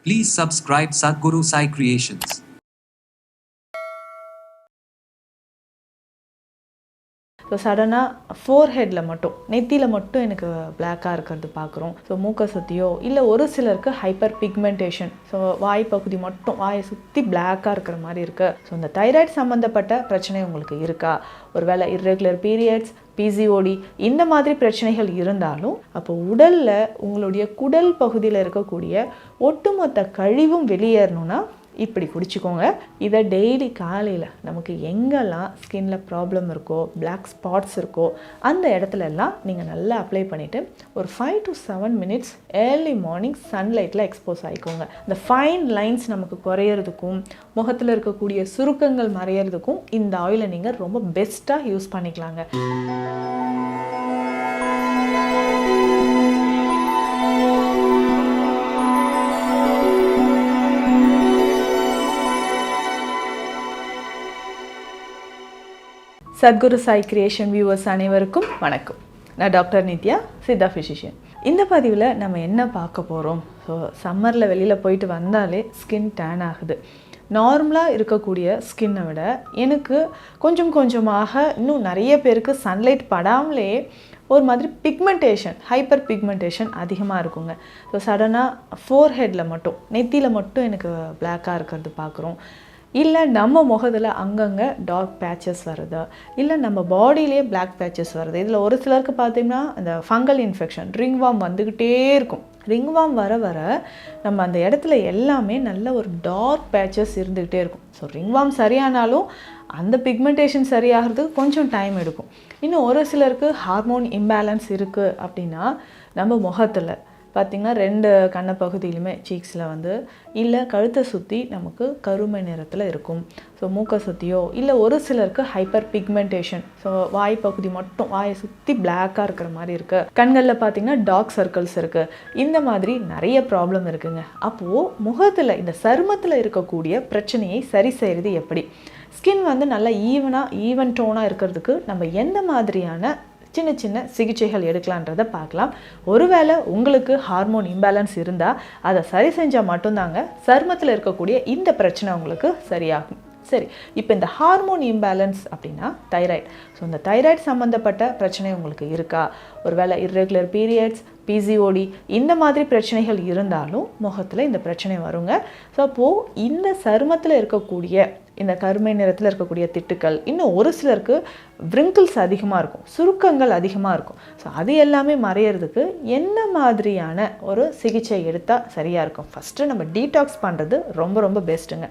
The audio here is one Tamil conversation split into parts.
Please subscribe Sadhguru Sai Creations. So சடனாக ஃபோர்ஹெட்டில் மட்டும் நெத்தியில் மட்டும் எனக்கு பிளாக்காக இருக்கிறது பார்க்குறோம். ஸோ மூக்கை சுற்றியோ இல்லை ஒரு சிலருக்கு ஹைப்பர் பிக்மெண்டேஷன், ஸோ வாய் பகுதி மட்டும் வாயை சுற்றி பிளாக்காக இருக்கிற மாதிரி இருக்குது. ஸோ இந்த தைராய்டு சம்மந்தப்பட்ட பிரச்சனை உங்களுக்கு இருக்கா? ஒரு வேளை இர்ரெகுலர் பீரியட்ஸ், பிசிஓடி இந்த மாதிரி பிரச்சனைகள் இருந்தாலும் அப்போ உடலில் உங்களுடைய குடல் பகுதியில் இருக்கக்கூடிய ஒட்டுமொத்த கழிவும் வெளியேறணும்னா இப்படி குடிச்சிக்கோங்க. இதை டெய்லி காலையில் நமக்கு எங்கெல்லாம் ஸ்கின்ல ப்ராப்ளம் இருக்கோ, பிளாக் ஸ்பாட்ஸ் இருக்கோ, அந்த இடத்துல எல்லாம் நீங்கள் நல்லா அப்ளை பண்ணிவிட்டு ஒரு 5 to 7 minutes ஏர்லி மார்னிங் சன்லைட்டில் எக்ஸ்போஸ் ஆகிக்கோங்க. இந்த ஃபைன் லைன்ஸ் நமக்கு குறையிறதுக்கும் முகத்தில் இருக்கக்கூடிய சுருக்கங்கள் மறையிறதுக்கும் இந்த ஆயிலை நீங்கள் ரொம்ப பெஸ்ட்டாக யூஸ் பண்ணிக்கலாங்க. சத்குரு சாய் கிரியேஷன் வியூவர்ஸ் அனைவருக்கும் வணக்கம். நான் டாக்டர் நித்யா, சித்தா ஃபிசிஷியன். இந்த பதிவில் நம்ம என்ன பார்க்க போகிறோம்? ஸோ சம்மரில் வெளியில் போயிட்டு வந்தாலே ஸ்கின் டேன் ஆகுது. நார்மலாக இருக்கக்கூடிய ஸ்கின்னை விட எனக்கு கொஞ்சம் கொஞ்சமாக இன்னும் நிறைய பேருக்கு சன்லைட் படாமலே ஒரு மாதிரி பிக்மெண்டேஷன், ஹைப்பர் பிக்மெண்டேஷன் அதிகமாக இருக்குங்க. ஸோ சடனாக ஃபோர்ஹெட்டில் மட்டும் நெத்தியில் மட்டும் எனக்கு பிளாக்காக இருக்கிறது பார்க்குறோம். இல்லை நம்ம முகத்தில் அங்கங்கே டார்க் பேச்சஸ் வருது, இல்லை நம்ம பாடியிலே பிளாக் பேச்சஸ் வருது. இதில் ஒரு சிலருக்கு பார்த்திங்கன்னா இந்த ஃபங்கல் இன்ஃபெக்ஷன், ரிங்வார்ம் வந்துக்கிட்டே இருக்கும். ரிங்வார்ம் வர வர நம்ம அந்த இடத்துல எல்லாமே நல்ல ஒரு டார்க் பேச்சஸ் இருந்துக்கிட்டே இருக்கும். ஸோ ரிங்வார்ம் சரியானாலும் அந்த பிக்மெண்டேஷன் சரியாகிறதுக்கு கொஞ்சம் டைம் எடுக்கும். இன்னும் ஒரு சிலருக்கு ஹார்மோன் இம்பேலன்ஸ் இருக்குது அப்படின்னா நம்ம முகத்தில் பார்த்திங்கன்னா 2 கண்ண பகுதியிலுமே சீக்ஸில் வந்து இல்லை கழுத்தை சுற்றி நமக்கு கருமை நிறத்தில் இருக்கும். ஸோ மூக்கை சுற்றியோ இல்லை ஒரு சிலருக்கு ஹைப்பர் பிக்மெண்டேஷன், ஸோ வாய் பகுதி மட்டும் வாயை சுற்றி பிளாக்காக இருக்கிற மாதிரி இருக்குது. கண்களில் பார்த்திங்கன்னா டார்க் சர்க்கிள்ஸ் இருக்குது. இந்த மாதிரி நிறைய ப்ராப்ளம் இருக்குங்க. அப்போது முகத்தில் இந்த சருமத்தில் இருக்கக்கூடிய பிரச்சனையை சரி செய்கிறது எப்படி? ஸ்கின் வந்து நல்லா ஈவன் டோனாக இருக்கிறதுக்கு நம்ம எந்த மாதிரியான சின்ன சின்ன சிகிச்சைகள் எடுக்கலான்றதை பார்க்கலாம். ஒருவேளை உங்களுக்கு ஹார்மோன் இம்பேலன்ஸ் இருந்தால் அதை சரி செஞ்சால் மட்டும்தாங்க சருமத்தில் இருக்கக்கூடிய இந்த பிரச்சனை உங்களுக்கு சரியாகும். சரி, இப்போ இந்த ஹார்மோன் இம்பேலன்ஸ் அப்படின்னா தைராய்டு. ஸோ இந்த தைராய்டு சம்மந்தப்பட்ட பிரச்சனை உங்களுக்கு இருக்கா? ஒரு வேளை இர்ரெகுலர் பீரியட்ஸ், பிசிஓடி இந்த மாதிரி பிரச்சனைகள் இருந்தாலும் முகத்தில் இந்த பிரச்சனை வருங்க. ஸோ அப்போது இந்த சருமத்தில் இருக்கக்கூடிய இந்த கருமை நிறத்தில் இருக்கக்கூடிய திட்டுக்கள், இன்னும் ஒரு சிலருக்கு விரிங்கிள்ஸ் அதிகமாக இருக்கும், சுருக்கங்கள் அதிகமாக இருக்கும். ஸோ அது எல்லாமே மறையிறதுக்கு என்ன மாதிரியான ஒரு சிகிச்சை எடுத்தால் சரியாக இருக்கும்? ஃபஸ்ட்டு நம்ம டீடாக்ஸ் பண்ணுறது ரொம்ப பெஸ்ட்டுங்க.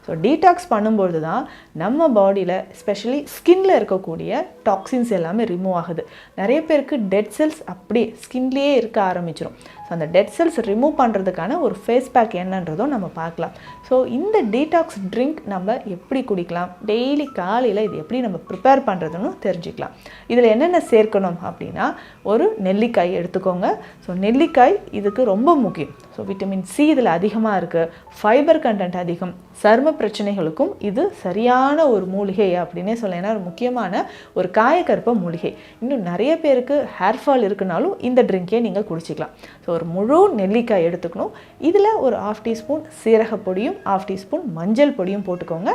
ஸோ டீடாக்ஸ் பண்ணும்பொழுது தான் நம்ம பாடியில் எஸ்பெஷலி ஸ்கின்ல இருக்கக்கூடிய டாக்ஸின்ஸ் எல்லாமே ரிமூவ் ஆகுது. நிறைய பேருக்கு டெட் செல்ஸ் அப்படியே ஸ்கின்லேயே இருக்க ஆரம்பிச்சிடும். ஸோ அந்த டெட் செல்ஸ் ரிமூவ் பண்ணுறதுக்கான ஒரு ஃபேஸ் பேக் என்னன்றதும் நம்ம பார்க்கலாம். ஸோ இந்த டீடாக்ஸ் ட்ரிங்க் நம்ம எப்படி குடிக்கலாம், டெய்லி காலையில் இது எப்படி நம்ம ப்ரிப்பேர் பண்ணுறதுன்னு தெரிஞ்சுக்கலாம். இதில் என்னென்ன சேர்க்கணும் அப்படின்னா, ஒரு நெல்லிக்காய் எடுத்துக்கோங்க. ஸோ நெல்லிக்காய் இதுக்கு ரொம்ப முக்கியம். ஸோ விட்டமின் சி இதில் அதிகமாக இருக்குது, ஃபைபர் கண்டென்ட் அதிகம், சரும பிரச்சனைகளுக்கும் இது சரியான ஒரு மூலிகை அப்படின்னே சொல்லலாம். ஏன்னா ஒரு முக்கியமான ஒரு காயக்கற்ப மூலிகை. இன்னும் நிறைய பேருக்கு ஹேர் ஃபால் இருக்குனாலும் இந்த ட்ரிங்கே நீங்கள் குடிச்சிக்கலாம். ஸோ ஒரு முழு நெல்லிக்காய் எடுத்துக்கணும். இதில் ஒரு 1/2 டீஸ்பூன் சீரக பொடியும் 1/2 டீஸ்பூன் மஞ்சள் பொடியும் போட்டுக்கோங்க.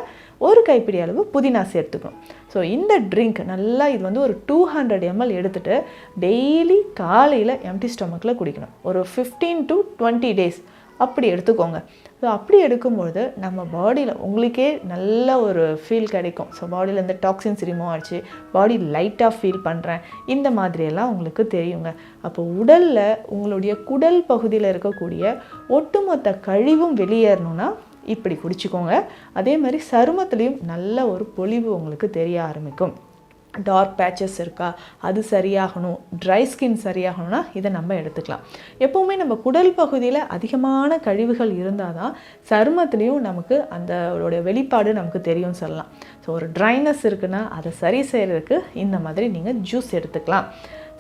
ஒரு கைப்பிடி அளவு புதினா சேர்த்துக்கணும். ஸோ இந்த ட்ரிங்க் நல்லா இது வந்து ஒரு 200 ml எடுத்துகிட்டு டெய்லி காலையில் எம்டி ஸ்டொமக்கில் குடிக்கணும். ஒரு 15 to 20 days அப்படி எடுத்துக்கோங்க. ஸோ அப்படி எடுக்கும்பொழுது நம்ம பாடியில் உங்களுக்கே நல்ல ஒரு ஃபீல் கிடைக்கும். ஸோ பாடியில் இந்த டாக்ஸின்ஸ் ரிமூவ் ஆகிடுச்சு, பாடி லைட்டாக ஃபீல் பண்ணுறேன், இந்த மாதிரியெல்லாம் உங்களுக்கு தெரியுங்க. அப்போ உடலில் உங்களுடைய குடல் பகுதியில் இருக்கக்கூடிய ஒட்டுமொத்த கழிவும் வெளியேறணும்னா இப்படி குடிச்சிக்கோங்க. அதே மாதிரி சருமத்துலேயும் நல்ல ஒரு பொலிவு உங்களுக்கு தெரிய ஆரம்பிக்கும். டார்க் பேச்சஸ் இருக்கா, அது சரியாகணும், ட்ரை ஸ்கின் சரியாகணும்னா இதை நம்ம எடுத்துக்கலாம். எப்போவுமே நம்ம குடல் பகுதியில் அதிகமான கழிவுகள் இருந்தால் தான் சருமத்துலேயும் நமக்கு அதோடைய வெளிப்பாடு நமக்கு தெரியும் சொல்லலாம். ஸோ ஒரு ட்ரைனஸ் இருக்குன்னா அதை சரி செய்கிறதுக்கு இந்த மாதிரி நீங்கள் ஜூஸ் எடுத்துக்கலாம்.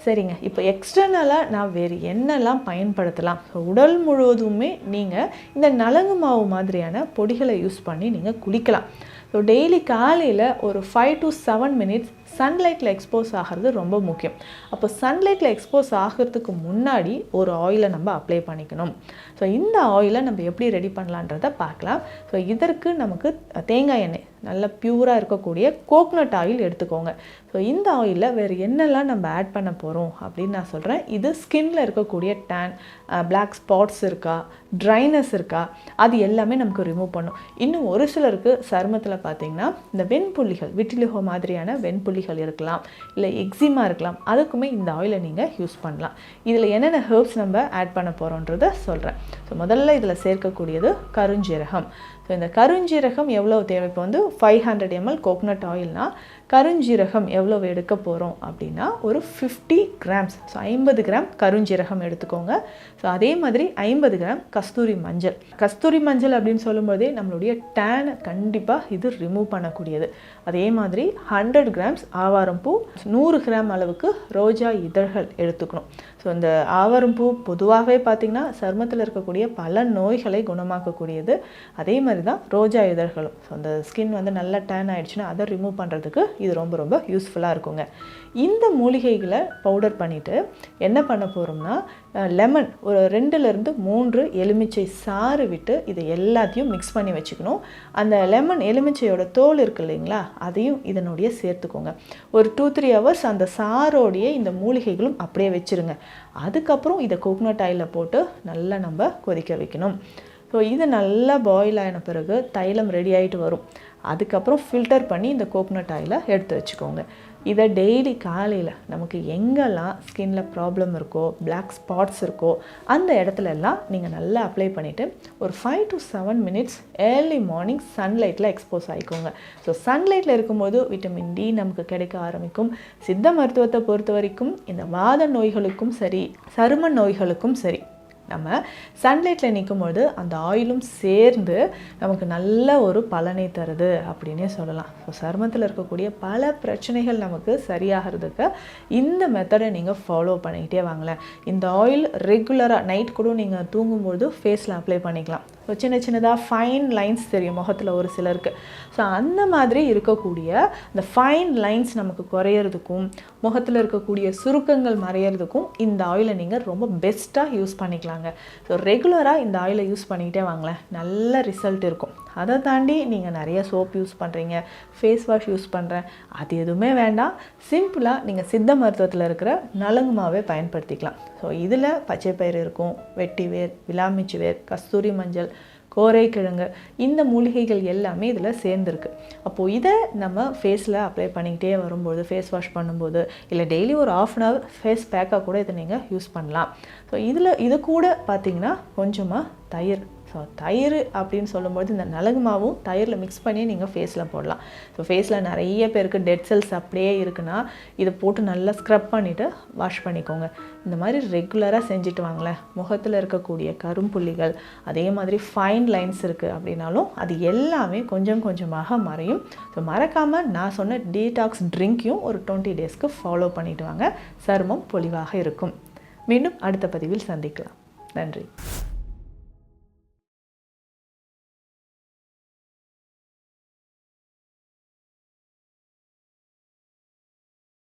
சரிங்க, இப்போ எக்ஸ்டர்னலாக நான் வேறு என்னெல்லாம் பயன்படுத்தலாம்? ஸோ உடல் முழுவதுமே நீங்கள் இந்த நலங்கு மாவு மாதிரியான பொடிகளை யூஸ் பண்ணி நீங்கள் குளிக்கலாம். ஸோ டெய்லி காலையில் ஒரு 5 to 7 minutes சன்லைட்டில் எக்ஸ்போஸ் ஆகிறது ரொம்ப முக்கியம். அப்போ சன்லைட்டில் எக்ஸ்போஸ் ஆகிறதுக்கு முன்னாடி ஒரு ஆயிலை நம்ம அப்ளை பண்ணிக்கணும். ஸோ இந்த ஆயிலை நம்ம எப்படி ரெடி பண்ணலான்றதை பார்க்கலாம். ஸோ இதற்கு நமக்கு தேங்காய் எண்ணெய் நல்ல பியூராக இருக்கக்கூடிய கோக்னட் ஆயில் எடுத்துக்கோங்க. ஸோ இந்த ஆயிலில் வேறு என்னெல்லாம் நம்ம ஆட் பண்ண போகிறோம் அப்படின்னு நான் சொல்கிறேன். இது ஸ்கின்ல இருக்கக்கூடிய டேன், பிளாக் ஸ்பாட்ஸ் இருக்கா, ட்ரைனஸ் இருக்கா, அது எல்லாமே நமக்கு ரிமூவ் பண்ணும். இன்னும் ஒரு சிலருக்கு சருமத்தில் பார்த்திங்கன்னா இந்த வெண்புள்ளிகள், விட்டிலிகோ மாதிரியான வெண்புள்ளிகள் இருக்கலாம், இல்லை எக்ஸிமா இருக்கலாம், அதுக்குமே இந்த ஆயிலை நீங்கள் யூஸ் பண்ணலாம். இதில் என்னென்ன ஹெர்ப்ஸ் நம்ம ஆட் பண்ண போகிறோன்றதை சொல்கிறேன். ஸோ முதல்ல இதில் சேர்க்கக்கூடியது கருஞ்சீரகம். ஸோ இந்த கருஞ்சீரகம் எவ்வளோ தேவை? இப்போ வந்து 500 ml கோகனட் ஆயில்னால் கருஞ்சீரகம் எவ்வளோ எடுக்க போகிறோம் அப்படின்னா ஒரு 50 கிராம்ஸ். ஸோ 50 கிராம் கருஞ்சீரகம் எடுத்துக்கோங்க. ஸோ அதே மாதிரி 50 கிராம் கஸ்தூரி மஞ்சள். கஸ்தூரி மஞ்சள் அப்படின்னு சொல்லும்போதே நம்மளுடைய டேனை கண்டிப்பாக இது ரிமூவ் பண்ணக்கூடியது. அதே மாதிரி 100 கிராம்ஸ் ஆவாரம்பூ, 100 கிராம் அளவுக்கு ரோஜா இதழ்கள் எடுத்துக்கணும். ஸோ இந்த ஆவாரம்பூ பொதுவாகவே பார்த்திங்கன்னா சருமத்தில் இருக்கக்கூடிய பல நோய்களை குணமாக்கக்கூடியது. அதே மாதிரி தான் ரோஜா இதழ்களும். ஸோ அந்த ஸ்கின் வந்து நல்லா டேன் ஆகிடுச்சுன்னா அதை ரிமூவ் பண்ணுறதுக்கு இது ரொம்ப ரொம்ப யூஸ்ஃபுல்லாக இருக்குங்க. இந்த மூலிகைகளை பவுடர் பண்ணிவிட்டு என்ன பண்ண போகிறோம்னா, லெமன் ஒரு 2-3 எலுமிச்சை சாறு விட்டு இதை எல்லாத்தையும் மிக்ஸ் பண்ணி வச்சுக்கணும். அந்த லெமன் எலுமிச்சையோட தோல் இருக்கு இல்லைங்களா, அதையும் இதனுடைய சேர்த்துக்கோங்க. ஒரு 2-3 ஹவர்ஸ் அந்த சாரோடைய இந்த மூலிகைகளும் அப்படியே வச்சுருங்க. அதுக்கப்புறம் இதை கோகனட் ஆயிலில் போட்டு நல்லா நம்ம கொதிக்க வைக்கணும். ஸோ இது நல்லா பாயில் ஆன பிறகு தைலம் ரெடி ஆகிட்டு வரும். அதுக்கப்புறம் ஃபில்டர் பண்ணி இந்த கோகனட் ஆயிலை எடுத்து வச்சுக்கோங்க. இதை டெய்லி காலையில் நமக்கு எங்கெல்லாம் ஸ்கின்ல ப்ராப்ளம் இருக்கோ, பிளாக் ஸ்பாட்ஸ் இருக்கோ, அந்த இடத்துல எல்லாம் நீங்கள் நல்லா அப்ளை பண்ணிவிட்டு ஒரு 5 to 7 minutes ஏர்லி மார்னிங் சன்லைட்டில் எக்ஸ்போஸ் ஆகிக்கோங்க. ஸோ சன்லைட்டில் இருக்கும்போது விட்டமின் டி நமக்கு கிடைக்க ஆரம்பிக்கும். சித்த மருத்துவத்தை பொறுத்த வரைக்கும் இந்த வாத நோய்களுக்கும் சரி, சரும நோய்களுக்கும் சரி, நம்ம சன்லைட்டில் நிற்கும்போது அந்த ஆயிலும் சேர்ந்து நமக்கு நல்ல ஒரு பலனை தருது அப்படின்னே சொல்லலாம். ஸோ சருமத்தில் இருக்கக்கூடிய பல பிரச்சனைகள் நமக்கு சரியாகிறதுக்கு இந்த மெத்தடை நீங்கள் ஃபாலோ பண்ணிக்கிட்டே வாங்களேன். இந்த ஆயில் ரெகுலராக நைட் கூட நீங்கள் தூங்கும்போது ஃபேஸில் அப்ளை பண்ணிக்கலாம். ஸோ சின்ன சின்னதாக ஃபைன் லைன்ஸ் தெரியும் முகத்தில் ஒரு சிலருக்கு. ஸோ அந்த மாதிரி இருக்கக்கூடிய இந்த ஃபைன் லைன்ஸ் நமக்கு குறையிறதுக்கும், முகத்தில் இருக்கக்கூடிய சுருக்கங்கள் மறையிறதுக்கும் இந்த ஆயிலை நீங்கள் ரொம்ப பெஸ்ட்டாக யூஸ் பண்ணிக்கலாங்க. ஸோ ரெகுலராக இந்த ஆயிலை யூஸ் பண்ணிக்கிட்டே வாங்களேன், நல்ல ரிசல்ட் இருக்கும். அதை தாண்டி நீங்கள் நிறைய சோப் யூஸ் பண்ணுறீங்க, ஃபேஸ் வாஷ் யூஸ் பண்ணுறேன், அது எதுவுமே வேண்டாம். சிம்பிளாக நீங்கள் சித்த மருத்துவத்தில் இருக்கிற நலங்கு மாவே பயன்படுத்திக்கலாம். ஸோ இதில் பச்சைப்பயிறு இருக்கும், வெட்டி வேர், விலாமிச்சி வேர், கஸ்தூரி மஞ்சள், கோரைக்கிழங்கு, இந்த மூலிகைகள் எல்லாமே இதில் சேர்ந்துருக்கு. அப்போது இதை நம்ம ஃபேஸில் அப்ளை பண்ணிக்கிட்டே வரும்போது, ஃபேஸ் வாஷ் பண்ணும்போது, இல்லை டெய்லி ஒரு 1/2 hour ஃபேஸ் பேக்காக கூட இதை நீங்கள் யூஸ் பண்ணலாம். ஸோ இது கூட பார்த்திங்கன்னா கொஞ்சமாக தயிர். ஸோ தயிர் அப்படின்னு சொல்லும்போது இந்த நலங்கு மாவும் தயிரில் மிக்ஸ் பண்ணி நீங்கள் ஃபேஸில் போடலாம். ஸோ ஃபேஸில் நிறைய பேருக்கு டெட் செல்ஸ் அப்படியே இருக்குன்னா இதை போட்டு நல்லா ஸ்க்ரப் பண்ணிவிட்டு வாஷ் பண்ணிக்கோங்க. இந்த மாதிரி ரெகுலராக செஞ்சுட்டு வாங்களேன். முகத்தில் இருக்கக்கூடிய கரும்புள்ளிகள், அதே மாதிரி ஃபைன் லைன்ஸ் இருக்குது அப்படின்னாலும் அது எல்லாமே கொஞ்சம் கொஞ்சமாக மறையும். ஸோ மறக்காமல் நான் சொன்ன டீடாக்ஸ் ட்ரிங்க்கையும் ஒரு 20 daysக்கு ஃபாலோ பண்ணிவிட்டு வாங்க. சருமம் பொலிவாக இருக்கும். மீண்டும் அடுத்த பதிவில் சந்திக்கலாம். நன்றி.